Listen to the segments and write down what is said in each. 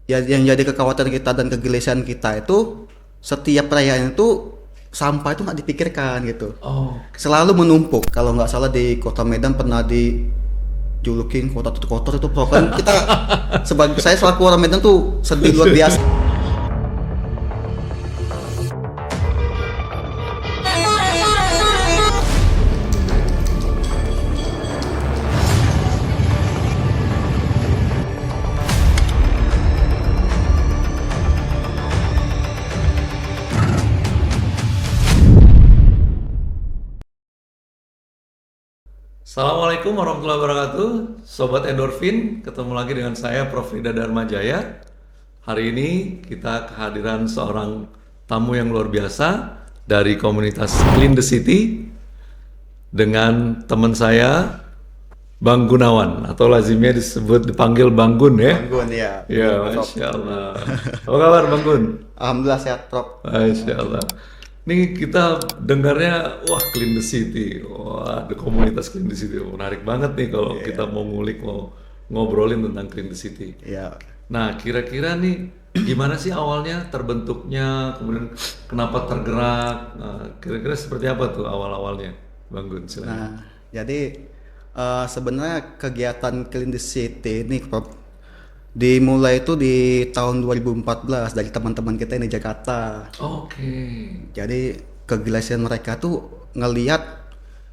ya yang jadi kekhawatiran kita dan kegelisahan kita itu setiap perayaan itu sampah itu nggak dipikirkan gitu. Oh, Selalu menumpuk. Kalau nggak salah di Kota Medan pernah dijulukin kota terkotor itu kan kita sebagai saya selaku orang Medan tuh sedih luar biasa. Assalamualaikum warahmatullahi wabarakatuh, Sobat Endorfin. Ketemu lagi dengan saya, Prof. Rida Dharma Jaya. Hari ini kita kehadiran seorang tamu yang luar biasa dari komunitas Clean the City dengan teman saya, Bang Gunawan, atau lazimnya dipanggil Bang Gun ya. Gangguan ya. Ya, Masya Allah. Apa kabar Bang Gun? Alhamdulillah sehat, Prof. Masya Allah. Nih kita dengarnya, wah Clean the City, wah ada komunitas Clean the City, menarik banget nih kalau kita mau ngulik, mau ngobrolin tentang Clean the City. Ya. Nah kira-kira nih gimana sih awalnya terbentuknya, kemudian kenapa tergerak, nah, kira-kira seperti apa tuh awal-awalnya, Bang Gun? Silakan. Nah, jadi sebenarnya kegiatan Clean the City ini Prof, dimulai itu di tahun 2014 dari teman-teman kita ini di Jakarta. Oke. Jadi kegelisahan mereka tuh ngeliat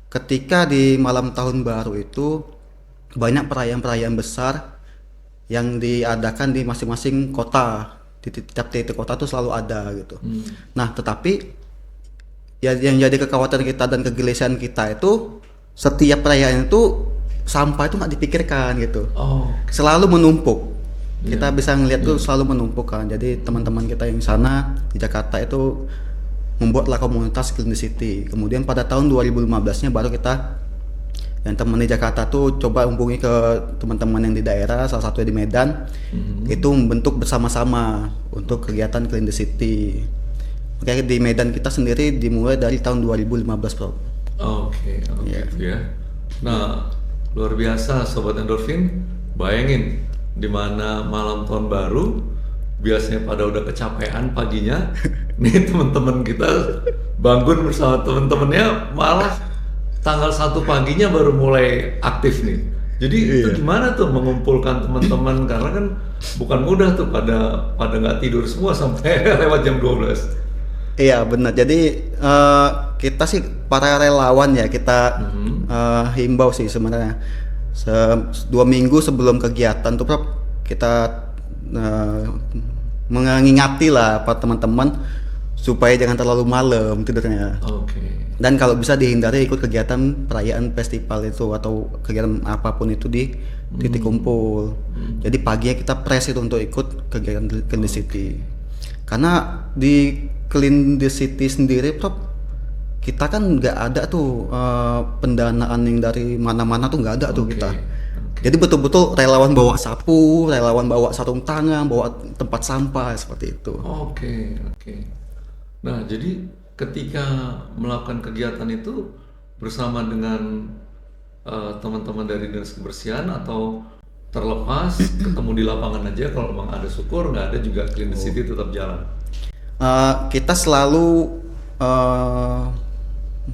ketika di malam tahun baru itu banyak perayaan-perayaan besar yang diadakan di masing-masing kota. Di tiap titik kota tuh selalu ada gitu. Nah, tetapi ya yang jadi kekhawatiran kita dan kegelisahan kita itu setiap perayaan itu sampah itu nggak dipikirkan gitu. Oh, Selalu menumpuk. Kita bisa ngelihat tuh selalu menumpuk kan. Jadi teman-teman kita yang sana di Jakarta itu membuatlah komunitas Clean the City. Kemudian pada tahun 2015-nya baru kita yang teman di Jakarta tuh coba hubungi ke teman-teman yang di daerah, salah satunya di Medan, itu membentuk bersama-sama untuk kegiatan Clean the City. Makanya di Medan kita sendiri dimulai dari tahun 2015, Bro. Oke, gitu ya. Nah, luar biasa Sobat Endorfin. Bayangin, di mana malam tahun baru biasanya pada udah kecapean paginya, nih teman-teman kita bangun bersama teman-temannya malah tanggal 1 paginya baru mulai aktif nih. Jadi itu gimana tuh mengumpulkan teman-teman, karena kan bukan mudah tuh, pada nggak tidur semua sampai lewat jam 12. Iya benar. Jadi kita sih para relawan ya kita himbau sih sebenarnya 2 minggu sebelum kegiatan tuh Prof, kita mengingati lah para teman-teman supaya jangan terlalu malam tidurnya. Oke. Dan kalau bisa dihindari ikut kegiatan perayaan festival itu atau kegiatan apapun itu di titik kumpul. Jadi paginya kita press itu untuk ikut kegiatan Clean the City. Karena di Clean the City sendiri Prof, kita kan nggak ada tuh pendanaan yang dari mana-mana tuh nggak ada tuh kita. Jadi betul-betul relawan bawa sapu, relawan bawa sarung tangan, bawa tempat sampah seperti itu. Oke. Nah, jadi ketika melakukan kegiatan itu bersama dengan teman-teman dari Dinas Kebersihan, atau terlepas ketemu di lapangan aja, kalau memang ada syukur, nggak ada juga Clean the City tetap jalan? Kita selalu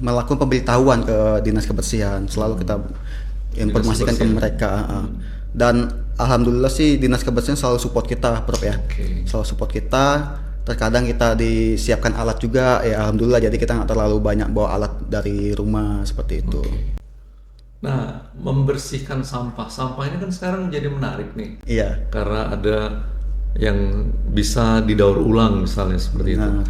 melakukan pemberitahuan ke Dinas Kebersihan, selalu kita informasikan ke mereka. Dan alhamdulillah sih Dinas Kebersihan selalu support kita, Prof ya. Selalu support kita. Terkadang kita disiapkan alat juga, ya alhamdulillah, jadi kita nggak terlalu banyak bawa alat dari rumah seperti itu. Nah, membersihkan sampah ini kan sekarang jadi menarik nih. Iya. Karena ada yang bisa didaur ulang misalnya seperti itu.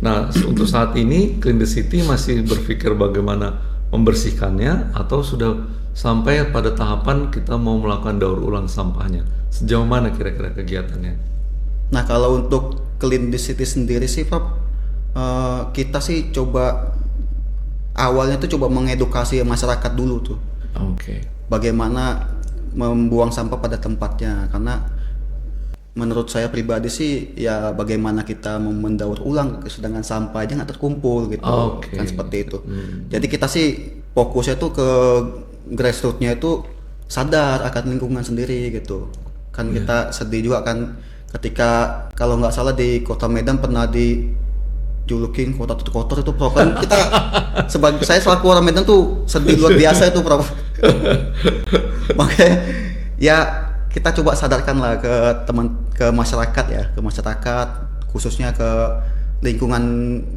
Nah, untuk saat ini Clean the City masih berpikir bagaimana membersihkannya, atau sudah sampai pada tahapan kita mau melakukan daur ulang sampahnya? Sejauh mana kira-kira kegiatannya? Nah kalau untuk Clean the City sendiri sih Prof, kita sih coba awalnya tuh coba mengedukasi masyarakat dulu tuh. Bagaimana membuang sampah pada tempatnya, karena menurut saya pribadi sih ya bagaimana kita mendaur ulang sedangkan sampah aja nggak terkumpul gitu. Kan seperti itu. Jadi kita sih fokusnya tuh ke grassroots-nya itu sadar akan lingkungan sendiri gitu. Kan kita sedih juga kan ketika kalau nggak salah di Kota Medan pernah dijulukin kota terkotor itu Prof. Kan kita sebagai saya selaku orang Medan tuh sedih luar biasa itu Prof. Makanya ya kita coba sadarkan lah ke masyarakat ya, ke masyarakat khususnya ke lingkungan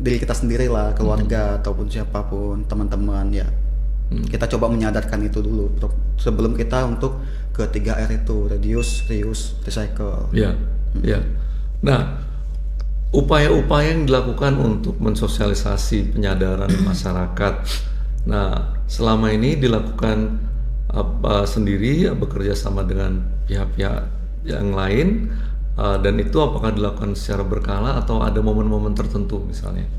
diri kita sendiri lah, keluarga ataupun siapapun, teman-teman ya. Kita coba menyadarkan itu dulu Prof, sebelum kita untuk ke 3R itu, reduce, reuse, recycle. Ya, ya. Nah, upaya-upaya yang dilakukan untuk mensosialisasi penyadaran masyarakat. Nah, selama ini dilakukan sendiri, bekerja sama dengan pihak-pihak yang lain, dan itu apakah dilakukan secara berkala atau ada momen-momen tertentu misalnya?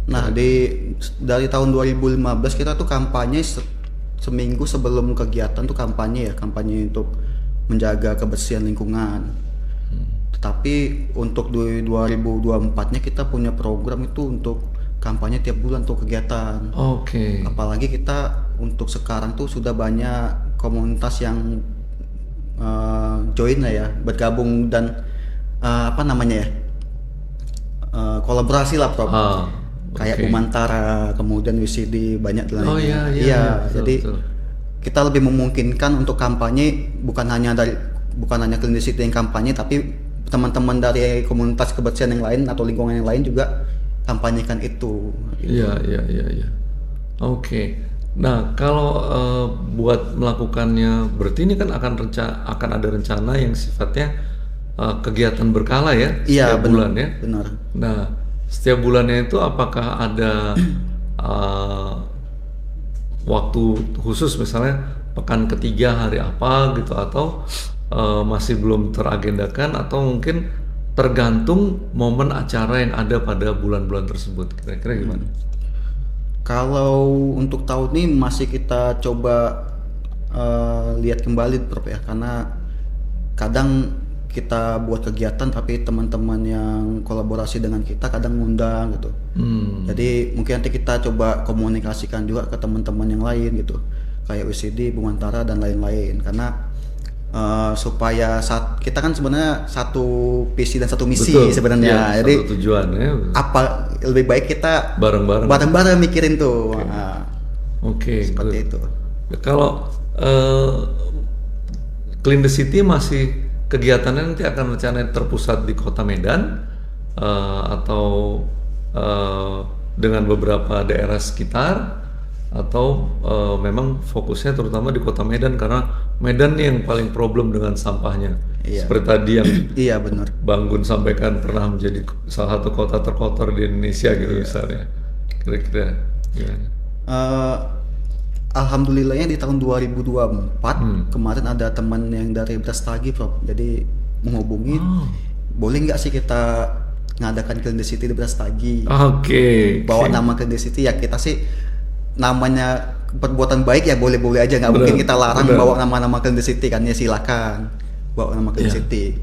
Nah, dari tahun 2015 kita tuh kampanye seminggu sebelum kegiatan tuh kampanye untuk menjaga kebersihan lingkungan. Tetapi untuk 2024-nya kita punya program itu untuk kampanye tiap bulan untuk kegiatan. Oke. Apalagi kita untuk sekarang tuh sudah banyak komunitas yang join lah ya, bergabung dan kolaborasi lah Prof. Kayak Umantara, kemudian WCD, banyak lainnya. Oh iya. Jadi betul. kita lebih memungkinkan untuk kampanye bukan hanya Clean the City yang kampanye, tapi teman-teman dari komunitas kebersihan yang lain atau lingkungan yang lain juga kampanyekan itu. Iya. Oke. Nah, kalau buat melakukannya, berarti ini kan akan ada rencana yang sifatnya kegiatan berkala ya, Iya, setiap bulan ya. Benar. Nah, setiap bulannya itu apakah ada waktu khusus, misalnya pekan ketiga hari apa gitu, atau masih belum teragendakan, atau mungkin tergantung momen acara yang ada pada bulan-bulan tersebut, kira-kira gimana? Kalau untuk tahun ini masih kita coba lihat kembali Prof ya, karena kadang kita buat kegiatan tapi teman-teman yang kolaborasi dengan kita kadang ngundang gitu. Jadi mungkin nanti kita coba komunikasikan juga ke teman-teman yang lain gitu, kayak WCD, Bumantara dan lain-lain, karena supaya kita kan sebenarnya satu visi dan satu misi. Betul, sebenarnya. ya, Jadi satu tujuan ya. apa lebih baik kita bareng-bareng mikirin tuh. Oke, seperti itu. Kalau Clean the City masih kegiatannya nanti akan rencananya terpusat di Kota Medan atau dengan beberapa daerah sekitar, atau memang fokusnya terutama di Kota Medan karena Medan nih yang paling problem dengan sampahnya. Iya. Seperti tadi yang Iya benar. Bang Gun sampaikan pernah menjadi salah satu kota terkotor di Indonesia gitu misalnya. Kira-kira gimana? Alhamdulillahnya di tahun 2024 kemarin ada teman yang dari Brastagi Prof. Jadi menghubungi, boleh nggak sih kita ngadakan Clean the City di Brastagi? Oke. Bawa nama Clean the City, ya kita sih namanya perbuatan baik ya boleh-boleh aja, nggak mungkin kita larang bawa nama-nama Clean the City kan, ya silakan bawa nama Clean the City.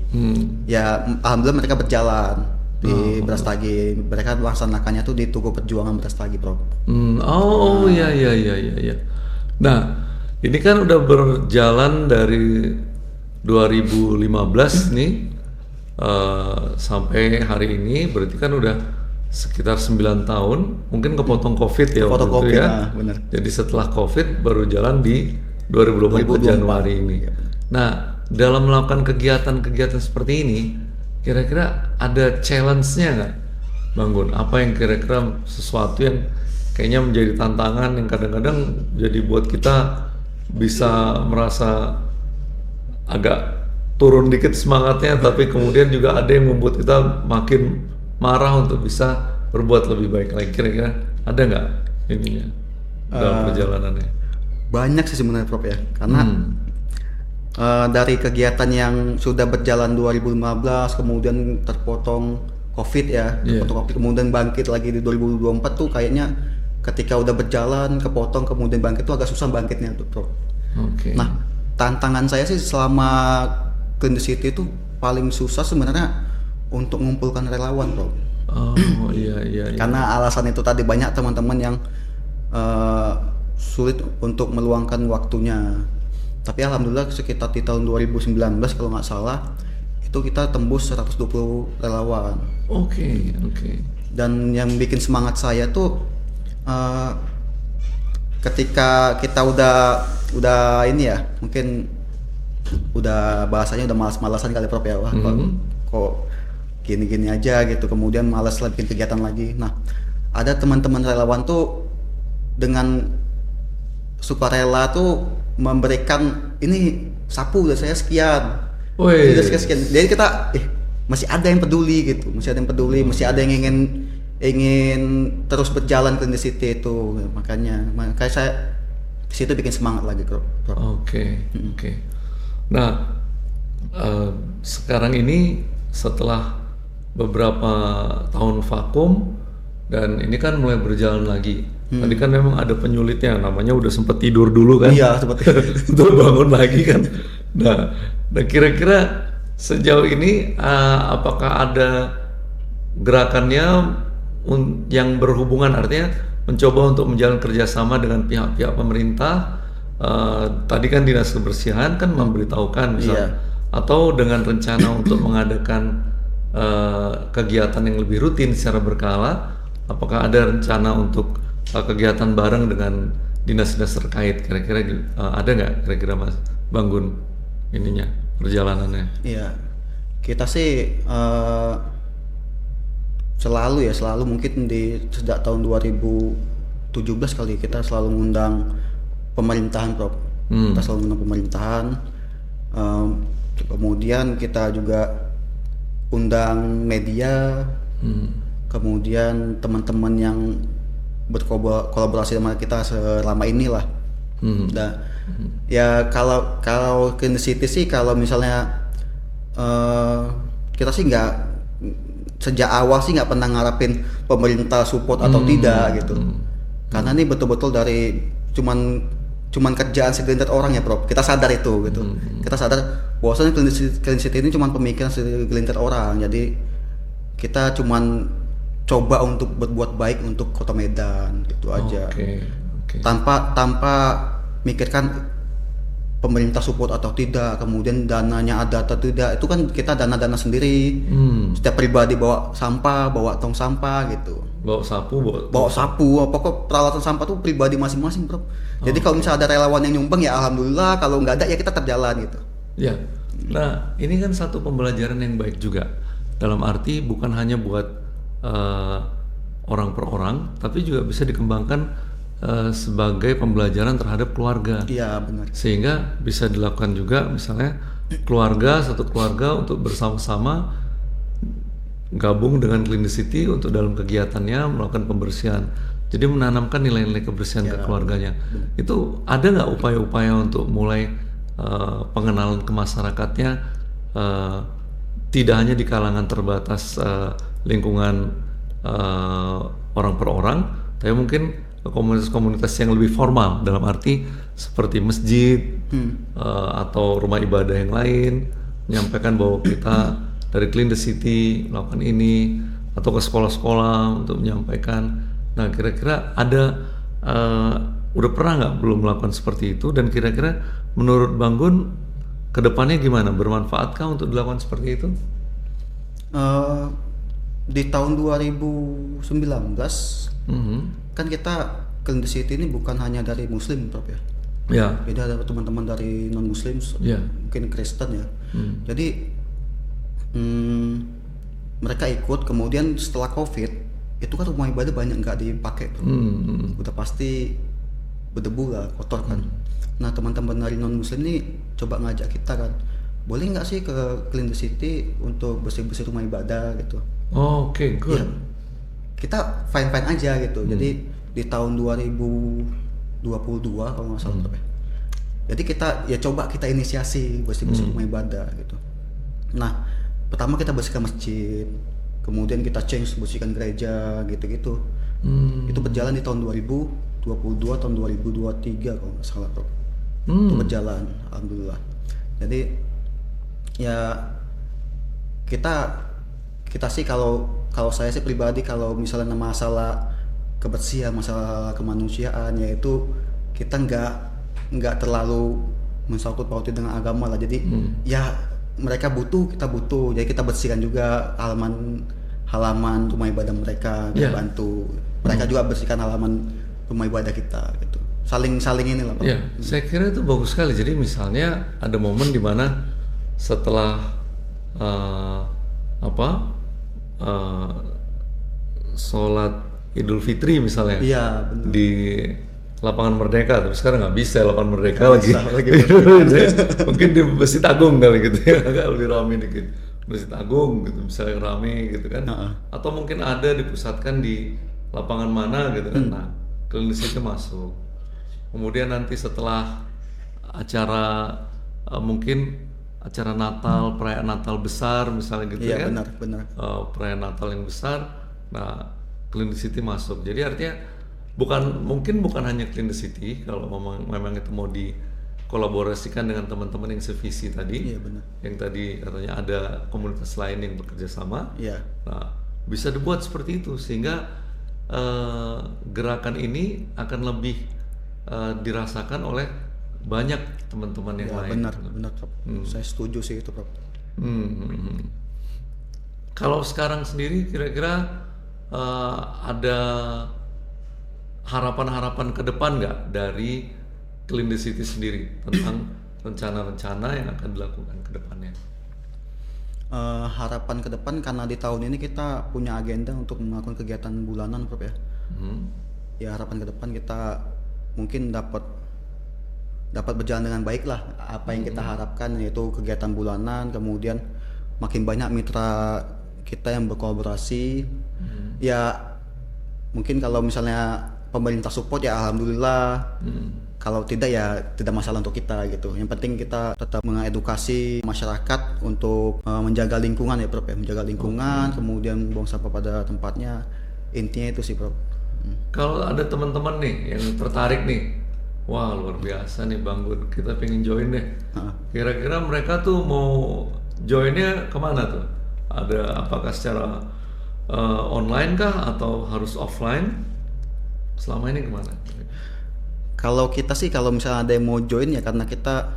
Ya alhamdulillah mereka berjalan di Brastagi, mereka melaksanakannya tuh di Tugu Perjuangan Brastagi Prof. Iya. Nah, ini kan udah berjalan dari 2015 nih sampai hari ini, berarti kan udah sekitar 9 tahun, mungkin kepotong COVID ya waktu itu ya. Bener. Jadi setelah COVID baru jalan di 2024 Januari ini. Nah, dalam melakukan kegiatan-kegiatan seperti ini, kira-kira ada challenge-nya nggak, Bang Gun? Apa yang kira-kira sesuatu yang kayaknya menjadi tantangan yang kadang-kadang jadi buat kita bisa merasa agak turun dikit semangatnya, tapi kemudian juga ada yang membuat kita makin marah untuk bisa berbuat lebih baik lagi. Kira-kira ada nggak ininya dalam perjalanannya? Banyak sih sebenarnya Prof ya, karena dari kegiatan yang sudah berjalan 2015 kemudian terpotong COVID ya, COVID, kemudian bangkit lagi di 2024 tuh kayaknya ketika udah berjalan kepotong kemudian bangkit tuh agak susah bangkitnya tuh Prof. Nah, tantangan saya sih selama Clean the City itu paling susah sebenarnya untuk mengumpulkan relawan Prof. Iya. Karena alasan itu tadi, banyak teman-teman yang sulit untuk meluangkan waktunya. Tapi alhamdulillah sekitar di tahun 2019 kalau nggak salah itu kita tembus 120 relawan. Oke. Dan yang bikin semangat saya tuh ketika kita udah ini ya, mungkin udah bahasanya udah malas-malasan kali Prof ya, wah kok gini-gini aja gitu, kemudian malas lah bikin kegiatan lagi. Nah, ada teman-teman relawan tuh dengan sukarela tuh memberikan ini sapu udah saya sekian. Wih. Udah sekian. Jadi kita masih ada yang peduli gitu, masih ada yang peduli, masih ada yang ingin terus berjalan ke City itu. Makanya saya di situ bikin semangat lagi, Bro. Oke. Nah, sekarang ini setelah beberapa tahun vakum dan ini kan mulai berjalan lagi. Tadi kan memang ada penyulitnya, namanya udah sempat tidur dulu kan? Iya, sempat Untuk bangun lagi kan. Nah, kira-kira sejauh ini apakah ada gerakannya yang berhubungan, artinya mencoba untuk menjalin kerjasama dengan pihak-pihak pemerintah? Tadi kan Dinas Kebersihan kan memberitahukan misalnya, atau dengan rencana untuk mengadakan kegiatan yang lebih rutin secara berkala, apakah ada rencana untuk kegiatan bareng dengan dinas-dinas terkait? Kira-kira ada nggak kira-kira Mas Banggun ininya perjalanannya? Iya, kita sih selalu mungkin sejak tahun 2017 kali kita selalu mengundang pemerintahan, Prof. Kita selalu mengundang pemerintahan. Kemudian kita juga undang media, kemudian teman-teman yang berkolaborasi sama kita selama inilah. Ya kalau ke City sih, kalau misalnya kita sih nggak, sejak awal sih nggak pernah ngarapin pemerintah support atau tidak gitu. Karena ini betul-betul dari cuman kerjaan segelintir orang ya, Prof. Kita sadar itu gitu. Kita sadar bahwasanya Clean City ini cuman pemikiran segelintir orang. Jadi kita cuman coba untuk berbuat baik untuk Kota Medan gitu aja. Tanpa mikirkan pemerintah support atau tidak, kemudian dananya ada atau tidak. Itu kan kita dana sendiri. Setiap pribadi bawa sampah, bawa tong sampah gitu. Bawa sapu, pokok peralatan sampah tuh pribadi masing-masing, Bro. Jadi kalau misalnya ada relawan yang nyumbang ya alhamdulillah, kalau nggak ada ya kita terjalan gitu. Ya. Nah, ini kan satu pembelajaran yang baik juga. Dalam arti bukan hanya buat orang per orang, tapi juga bisa dikembangkan sebagai pembelajaran terhadap keluarga. Iya, benar. Sehingga bisa dilakukan juga misalnya satu keluarga untuk bersama-sama gabung dengan Clean City untuk dalam kegiatannya melakukan pembersihan. Jadi menanamkan nilai-nilai kebersihan ke keluarganya. Itu ada nggak upaya-upaya untuk mulai pengenalan ke masyarakatnya, tidak hanya di kalangan terbatas lingkungan orang per orang, tapi mungkin komunitas-komunitas yang lebih formal, dalam arti seperti masjid atau rumah ibadah yang lain, menyampaikan bahwa kita dari Clean the City melakukan ini, atau ke sekolah-sekolah untuk menyampaikan. Nah, kira-kira ada udah pernah nggak belum melakukan seperti itu, dan kira-kira menurut Banggun kedepannya gimana, bermanfaatkah untuk dilakukan seperti itu? Di tahun 2019 kan kita Clean the City ini bukan hanya dari Muslim, Prof ya. Ya. Jadi ada teman-teman dari non Muslim, mungkin Kristen ya. Jadi mereka ikut, kemudian setelah COVID itu kan rumah ibadah banyak nggak dipakai, udah pasti berdebu lah, kotor kan. Nah, teman-teman dari non Muslim ini coba ngajak kita kan, boleh nggak sih ke Clean the City untuk bersih-bersih rumah ibadah gitu. Oke, good. Ya, kita fine-fine aja gitu. Jadi di tahun 2022 kalau nggak salah, jadi kita coba kita inisiasi bersih-bersih rumah ibadah gitu. Nah, pertama kita bersihkan masjid, kemudian kita bersihkan gereja gitu-gitu. Itu berjalan di tahun 2022, tahun 2023 kalau nggak salah, Bro. Itu berjalan, alhamdulillah. Jadi ya kita sih kalau saya sih pribadi, kalau misalnya masalah kebersihan, masalah kemanusiaan, yaitu kita nggak terlalu mensangkut pautin dengan agama lah. Jadi ya mereka butuh, kita butuh. Jadi kita bersihkan juga halaman rumah ibadah mereka, kita bantu. Mereka juga bersihkan halaman rumah ibadah kita gitu. Saling inilah Pak. Ya, saya kira itu bagus sekali. Jadi misalnya ada momen di mana setelah sholat Idul Fitri misalnya, Iya, benar. di Lapangan Merdeka, tapi sekarang nggak bisa Lapangan Merdeka lagi. Mungkin di Masjid Agung kali gitu ya, agak lebih ramai dikit. Masjid Agung gitu, misalnya ramai gitu kan. Atau mungkin ada dipusatkan di lapangan mana gitu kan. Nah, klinis itu masuk. Kemudian nanti setelah acara mungkin acara Natal, perayaan Natal besar misalnya gitu Iya, kan. benar. Perayaan Natal yang besar, nah Clinicity masuk. Jadi artinya bukan hanya Clinicity, kalau memang itu mau dikolaborasikan dengan teman-teman yang sevisi tadi, Iya, benar. yang tadi katanya ada komunitas lain yang bekerja sama. Iya. Nah, bisa dibuat seperti itu sehingga gerakan ini akan lebih dirasakan oleh banyak teman-teman yang lain. Benar Prof. Saya setuju sih itu Prof. Kalau sekarang sendiri kira-kira ada harapan-harapan ke depan nggak dari Clean the City sendiri tentang rencana-rencana yang akan dilakukan ke depannya? Harapan ke depan karena di tahun ini kita punya agenda untuk melakukan kegiatan bulanan Prof ya. Ya harapan ke depan kita mungkin dapat berjalan dengan baik lah apa yang kita harapkan, yaitu kegiatan bulanan, kemudian makin banyak mitra kita yang berkolaborasi. Ya mungkin kalau misalnya pemerintah support ya alhamdulillah, kalau tidak ya tidak masalah untuk kita gitu. Yang penting kita tetap mengedukasi masyarakat untuk menjaga lingkungan ya Prof ya, menjaga lingkungan, kemudian buang sampah pada tempatnya, intinya itu sih Prof. Kalau ada teman-teman nih yang tertarik nih, wah luar biasa nih Bang Gun, kita pengen join deh. Kira-kira mereka tuh mau joinnya kemana tuh? Apakah secara online kah atau harus offline? Selama ini kemana? Kalau kita sih kalau misalnya ada yang mau join ya karena kita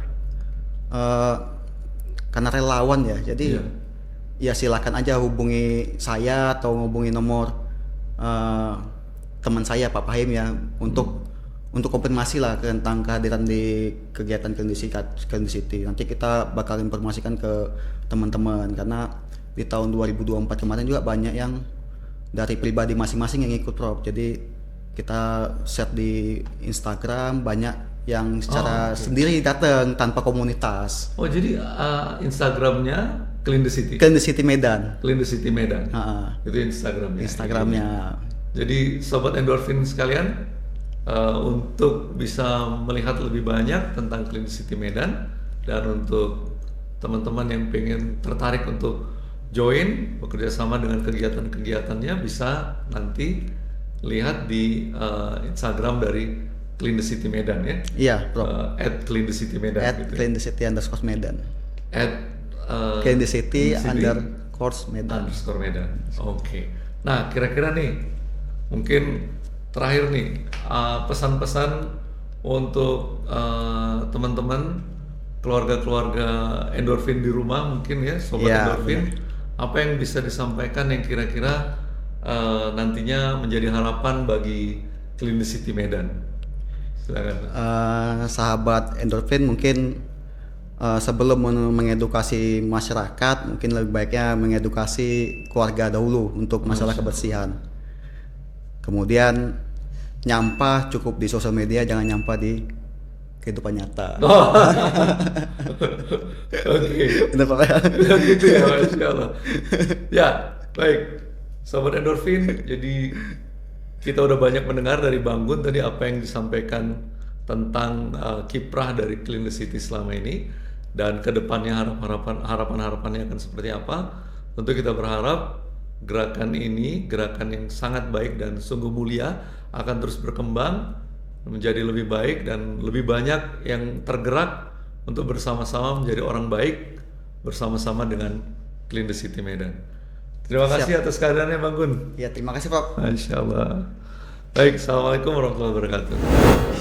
karena relawan ya, jadi ya silakan aja hubungi saya atau hubungi nomor teman saya Pak Fahim ya untuk konfirmasi lah tentang kehadiran di kegiatan Clean the City. Nanti kita bakal informasikan ke teman-teman karena di tahun 2024 kemarin juga banyak yang dari pribadi masing-masing yang ikut Prof. Jadi kita share di Instagram, banyak yang secara sendiri datang tanpa komunitas. Oh jadi Instagramnya Clean the City? Clean the City Medan. Clean the City Medan. Itu Instagramnya. Instagramnya. Jadi sobat endorfin sekalian, untuk bisa melihat lebih banyak tentang Clean the City Medan, dan untuk teman-teman yang pengen tertarik untuk join bekerja sama dengan kegiatan-kegiatannya, bisa nanti lihat di Instagram dari Clean the City Medan ya. Iya, Bro. @cleanthecity_medan gitu. @cleanthecity_medan. @cleanthecity_medan. Oke. Nah, kira-kira nih mungkin terakhir nih pesan-pesan untuk teman-teman keluarga-keluarga endorfin di rumah mungkin ya, sobat endorfin. Apa yang bisa disampaikan yang kira-kira nantinya menjadi harapan bagi Clean the City Medan? Silakan. Sahabat endorfin mungkin sebelum mengedukasi masyarakat, mungkin lebih baiknya mengedukasi keluarga dahulu untuk masalah kebersihan. Kemudian nyampah cukup di sosial media, jangan nyampah di kehidupan nyata. Oke. Benar Pak? Gitu ya, Masya Allah. Ya, baik. Sobat endorfin, jadi kita udah banyak mendengar dari Bang Gun tadi apa yang disampaikan tentang kiprah dari Clean the City selama ini, dan kedepannya harapan-harapannya akan seperti apa. Tentu kita berharap gerakan ini, gerakan yang sangat baik dan sungguh mulia, akan terus berkembang menjadi lebih baik dan lebih banyak yang tergerak untuk bersama-sama menjadi orang baik bersama-sama dengan Clean the City Medan. Terima kasih atas kehadirannya Bang Gun. Ya, terima kasih Pak. Masya Allah. Baik, Assalamualaikum warahmatullahi wabarakatuh.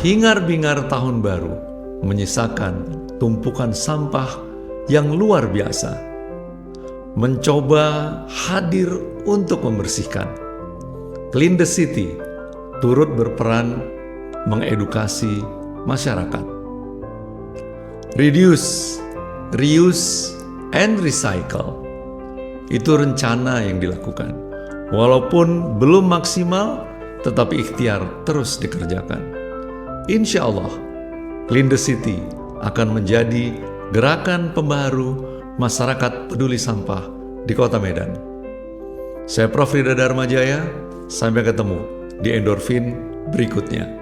Hingar-bingar tahun baru menyisakan tumpukan sampah yang luar biasa, mencoba hadir untuk membersihkan. Clean the City turut berperan mengedukasi masyarakat. Reduce, reuse, and recycle. Itu rencana yang dilakukan. Walaupun belum maksimal, tetapi ikhtiar terus dikerjakan. Insya Allah, Clean the City akan menjadi gerakan pembaharu masyarakat peduli sampah di Kota Medan. Saya Prof. Ridha Dharma Jaya, sampai ketemu di Endorfin berikutnya.